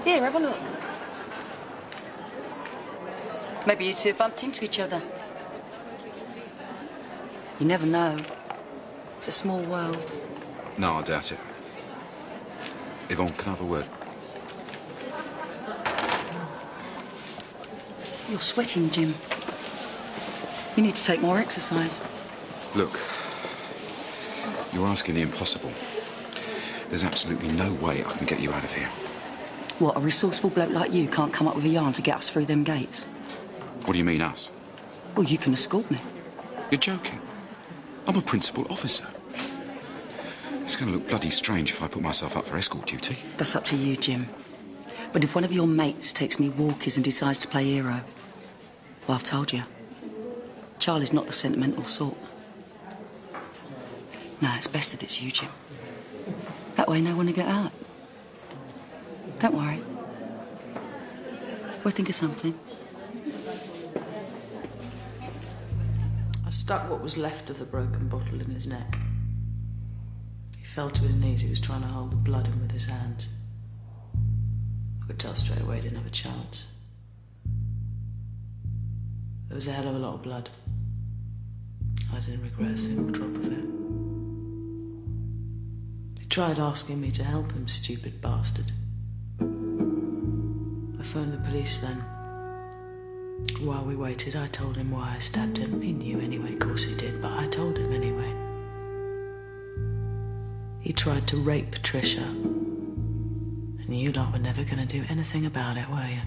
Here, have a look. Maybe you two have bumped into each other. You never know. It's a small world. No, I doubt it. Yvonne, can I have a word? You're sweating, Jim. You need to take more exercise. Look, you're asking the impossible. There's absolutely no way I can get you out of here. What, a resourceful bloke like you can't come up with a yarn to get us through them gates? What do you mean, us? Well, you can escort me. You're joking. I'm a principal officer. It's going to look bloody strange if I put myself up for escort duty. That's up to you, Jim. But if one of your mates takes me walkies and decides to play hero, well, I've told you. Charlie's not the sentimental sort. No, it's best if it's you, Jim. That way no one will get out. Don't worry. We'll think of something. I stuck what was left of the broken bottle in his neck. He fell to his knees. He was trying to hold the blood in with his hands. I could tell straight away he didn't have a chance. There was a hell of a lot of blood. I didn't regret a single drop of it. He tried asking me to help him, stupid bastard. I phoned the police then. While we waited, I told him why I stabbed him. He knew anyway, of course he did, but I told him anyway. He tried to rape Patricia. And you lot were never going to do anything about it, were you?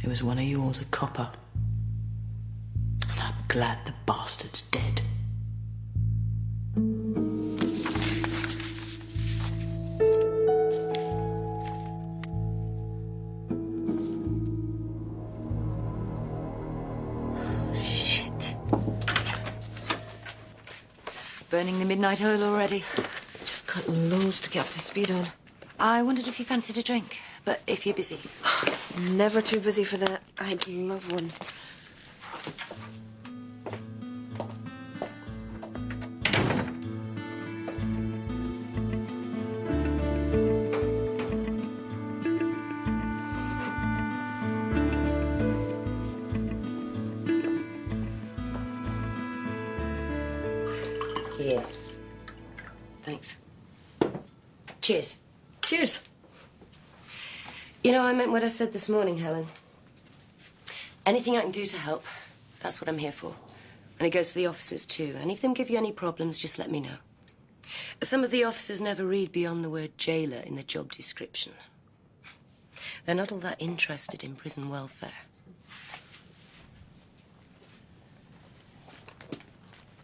It was one of yours, a copper. And I'm glad the bastard's dead. Burning the midnight oil already. Just got loads to get up to speed on. I wondered if you fancied a drink, but if you're busy. Never too busy for that. I'd love one. Here. Thanks. Cheers. Cheers. You know, I meant what I said this morning, Helen. Anything I can do to help, that's what I'm here for. And it goes for the officers, too. And if them give you any problems, just let me know. Some of the officers never read beyond the word jailer in the job description. They're not all that interested in prison welfare.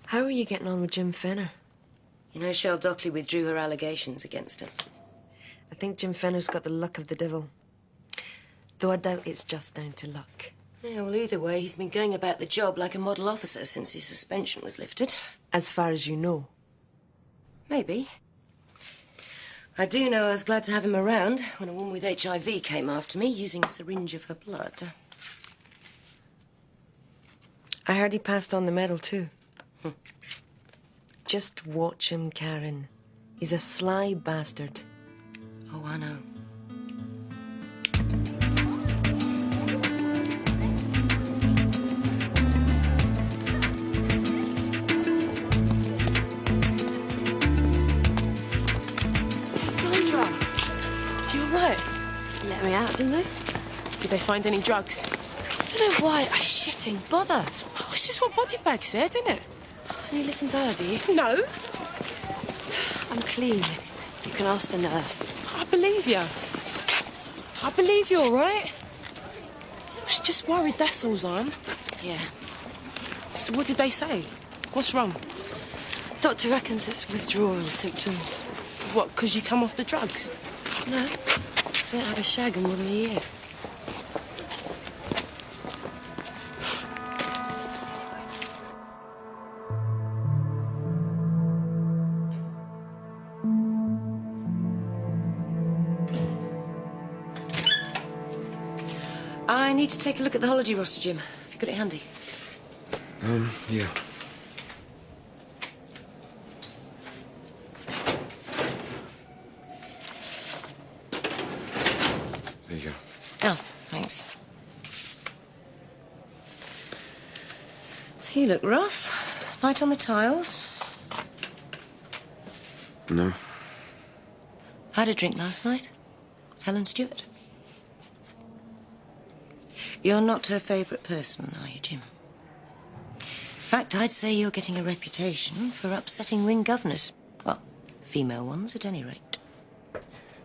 How are you getting on with Jim Fenner? You know, Shell Dockley withdrew her allegations against him. I think Jim Fenner's got the luck of the devil. Though I doubt it's just down to luck. Yeah, well, either way, he's been going about the job like a model officer since his suspension was lifted. As far as you know? Maybe. I do know I was glad to have him around when a woman with HIV came after me, using a syringe of her blood. I heard he passed on the medal, too. Just watch him, Karen. He's a sly bastard. Oh, I know. Sandra, you all right? Let me out, didn't they? Did they find any drugs? I don't know why. I shitting bother. Oh, it's just what body bag said, isn't it? You listen to her, do you? No. I'm clean. You can ask the nurse. I believe you. I believe you, all right? She's just worried, that's all, Zan. Yeah. So what did they say? What's wrong? Doctor reckons it's withdrawal symptoms. What, because you come off the drugs? No. I didn't have a shag in more than a year. I need to take a look at the holiday roster, Jim. Have you got it handy? Yeah. Oh, thanks. You look rough. Light on the tiles. No. Had a drink last night. Helen Stewart. You're not her favourite person, are you, Jim? In fact, I'd say you're getting a reputation for upsetting wing governors. Well, female ones, at any rate.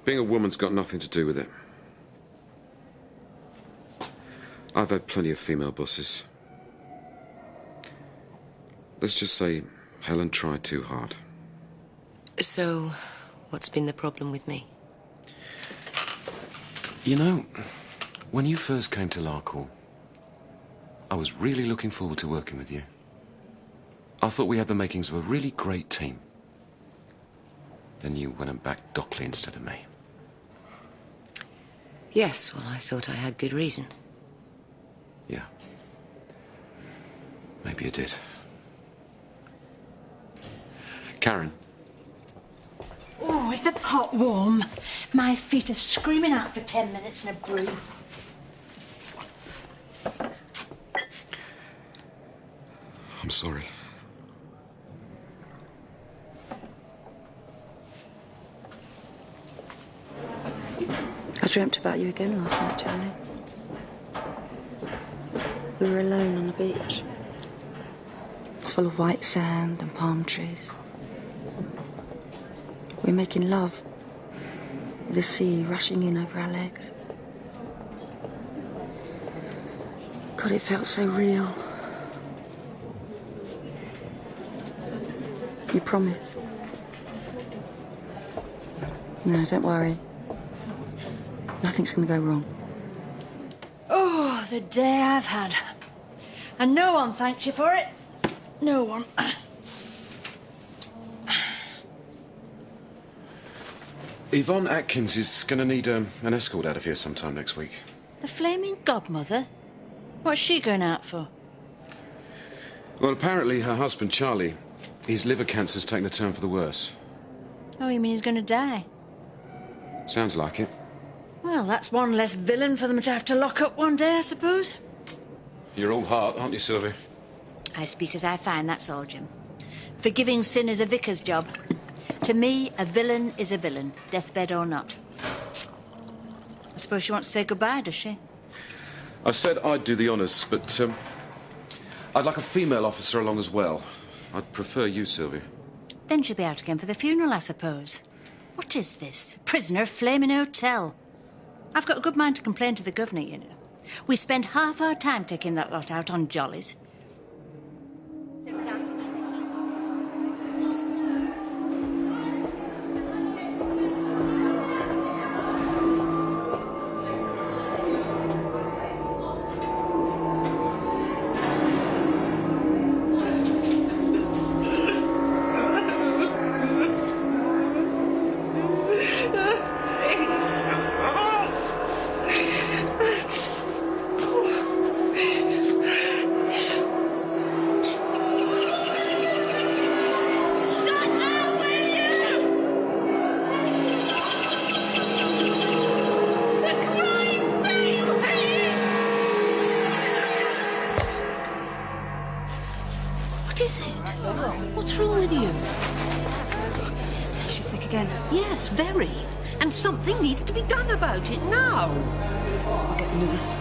Being a woman's got nothing to do with it. I've had plenty of female bosses. Let's just say Helen tried too hard. So, what's been the problem with me? You know, when you first came to Larkhall, I was really looking forward to working with you. I thought we had the makings of a really great team. Then you went and backed Dockley instead of me. Yes, well, I thought I had good reason. Yeah. Maybe you did. Karen. Oh, is the pot warm? My feet are screaming out for 10 minutes in a brew. I'm sorry. I dreamt about you again last night, Charlie. We were alone on the beach. It's full of white sand and palm trees. We were making love, with the sea rushing in over our legs. God, it felt so real. You promise? No, don't worry. Nothing's going to go wrong. Oh, the day I've had. And no one thanks you for it. No one. Yvonne Atkins is going to need an escort out of here sometime next week. The flaming godmother? What's she going out for? Well, apparently her husband, Charlie, his liver cancer's taken a turn for the worse. Oh, you mean he's going to die? Sounds like it. Well, that's one less villain for them to have to lock up one day, I suppose. You're all heart, aren't you, Sylvia? I speak as I find, that's all, Jim. Forgiving sin is a vicar's job. To me, a villain is a villain, deathbed or not. I suppose she wants to say goodbye, does she? I said I'd do the honours, but I'd like a female officer along as well. I'd prefer you, Sylvia. Then she'll be out again for the funeral, I suppose. What is this? Prisoner flaming hotel. I've got a good mind to complain to the governor, you know. We spend half our time taking that lot out on jollies. What is it? What's wrong with you? She's sick again. Yes, very. And something needs to be done about it now. I'll get the nurse.